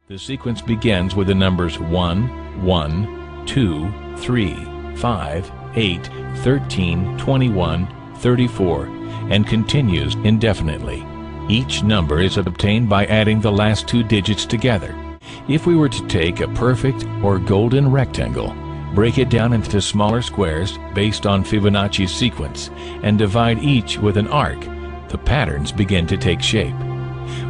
The sequence begins with the numbers 1, 1, 2, 3, 5, 8, 13, 21, 34, and continues indefinitely. Each number is obtained by adding the last two digits together. If we were to take a perfect or golden rectangle, break it down into smaller squares based on Fibonacci's sequence, and divide each with an arc, the patterns begin to take shape.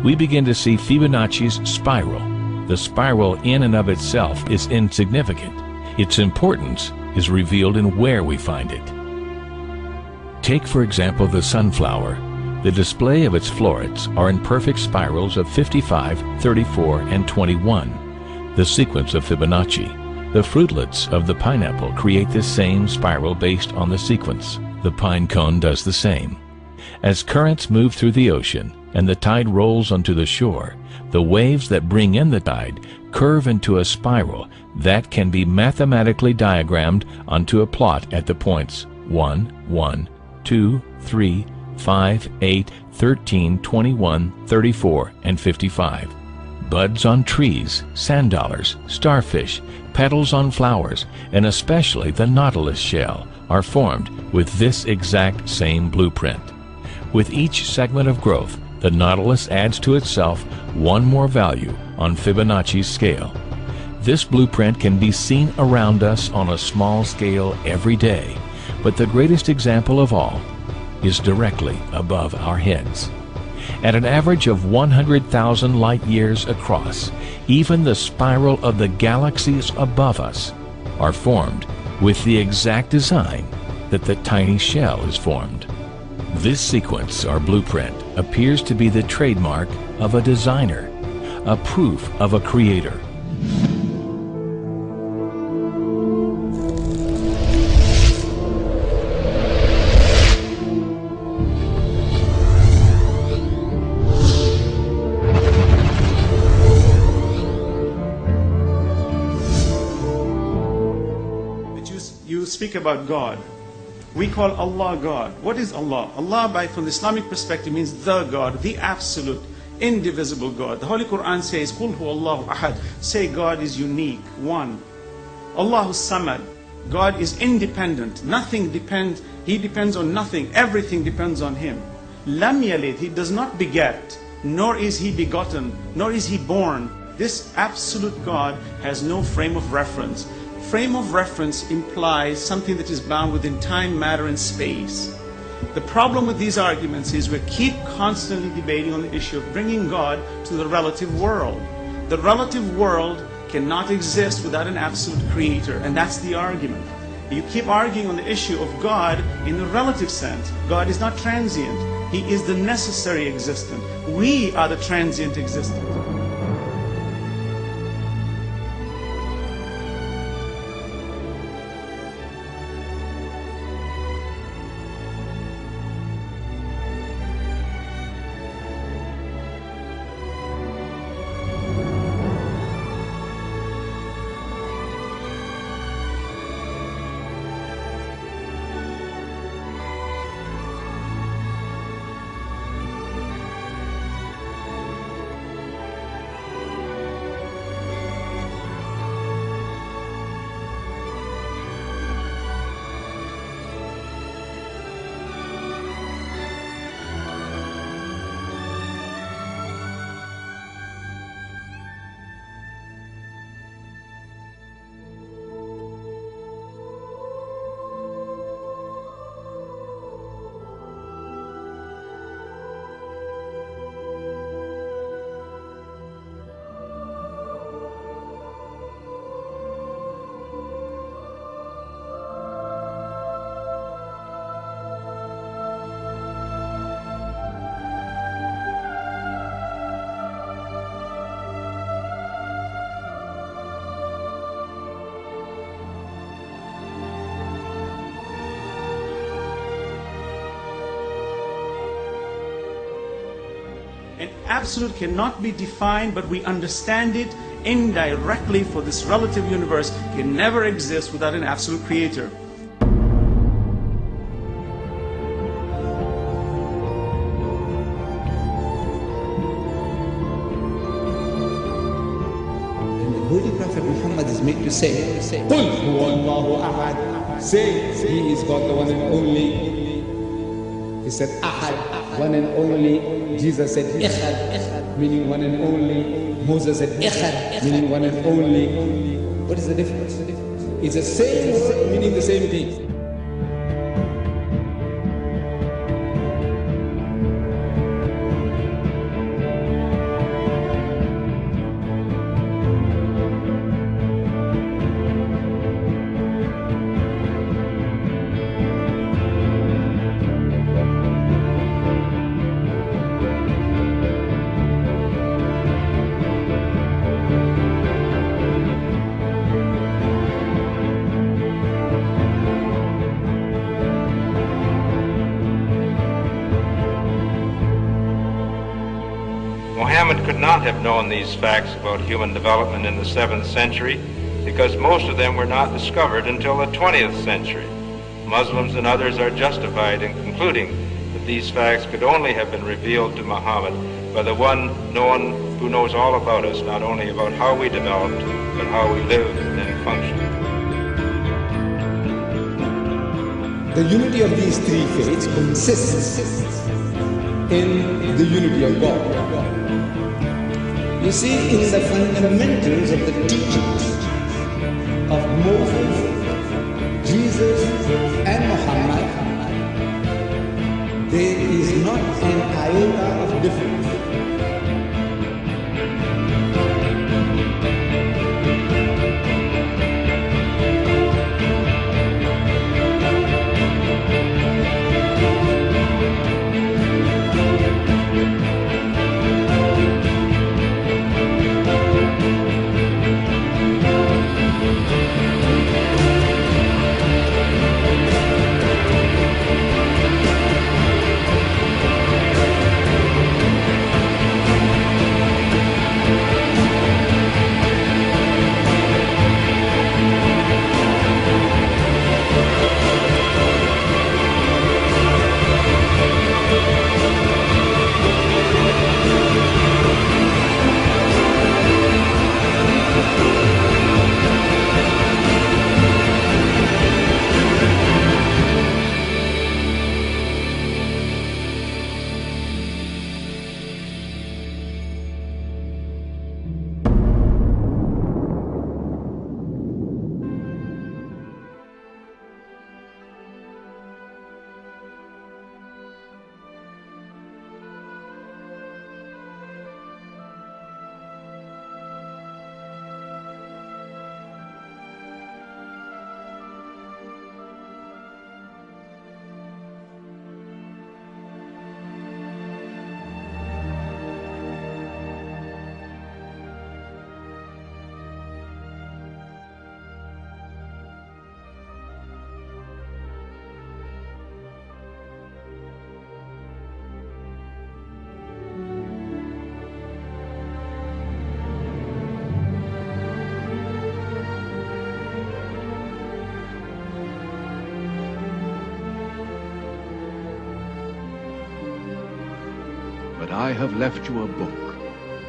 We begin to see Fibonacci's spiral. The spiral in and of itself is insignificant. Its importance is revealed in where we find it. Take, for example, the sunflower. The display of its florets are in perfect spirals of 55, 34, and 21, the sequence of Fibonacci. The fruitlets of the pineapple create the same spiral based on the sequence. The pine cone does the same. As currents move through the ocean and the tide rolls onto the shore, the waves that bring in the tide curve into a spiral that can be mathematically diagrammed onto a plot at the points 1, 1, 2, 3, 5, 8, 13, 21, 34, and 55. Buds on trees, sand dollars, starfish, petals on flowers, and especially the nautilus shell are formed with this exact same blueprint. With each segment of growth, the nautilus adds to itself one more value on Fibonacci's scale. This blueprint can be seen around us on a small scale every day, but the greatest example of all is directly above our heads. At an average of 100,000 light years across, even the spiral of the galaxies above us are formed with the exact design that the tiny shell is formed. This sequence or blueprint appears to be the trademark of a designer, a proof of a creator. You speak about God. We call Allah God. What is Allah? Allah, from the Islamic perspective, means the God, the absolute, indivisible God. The Holy Quran says, "Qul huwallahu ahad." Say God is unique, one. Allahu samad. God is independent. Nothing depends. He depends on nothing. Everything depends on Him. Lam yalid. He does not beget, nor is He begotten, nor is He born. This absolute God has no frame of reference. Frame of reference implies something that is bound within time, matter, and space. The problem with these arguments is we keep constantly debating on the issue of bringing God to the relative world. The relative world cannot exist without an absolute creator, and that's the argument. You keep arguing on the issue of God in the relative sense. God is not transient. He is the necessary existent. We are the transient existent. An absolute cannot be defined, but we understand it indirectly, for this relative universe can never exist without an absolute creator. Holy Prophet Muhammad is made to say, قُلْ هُوَ اللَّهُ أَحَدٌ. Say, He is God, the one and only. He said, Ahad, one and only. Jesus said, Echad, meaning one and only. Moses said, Echad, meaning one and only. What is the difference? It's the same word, meaning the same thing. Muhammad could not have known these facts about human development in the 7th century because most of them were not discovered until the 20th century. Muslims and others are justified in concluding that these facts could only have been revealed to Muhammad by the one who knows all about us, not only about how we developed, but how we lived and functioned. The unity of these three faiths consists in the unity of God. You see, in the fundamentals of the teachings of Moses, Jesus, and Muhammad, there is not an iota of difference. But I have left you a book,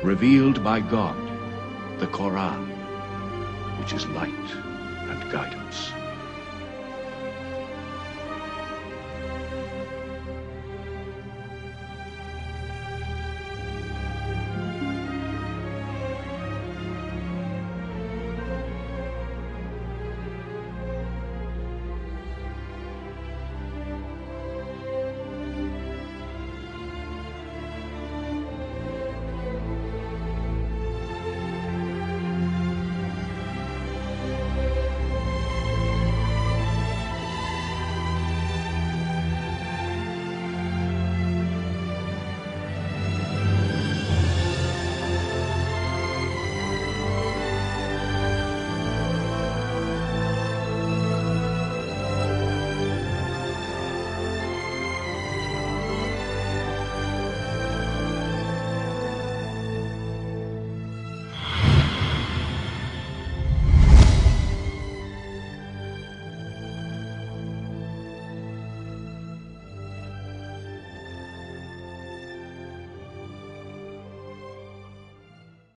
revealed by God, the Quran, which is light and guidance.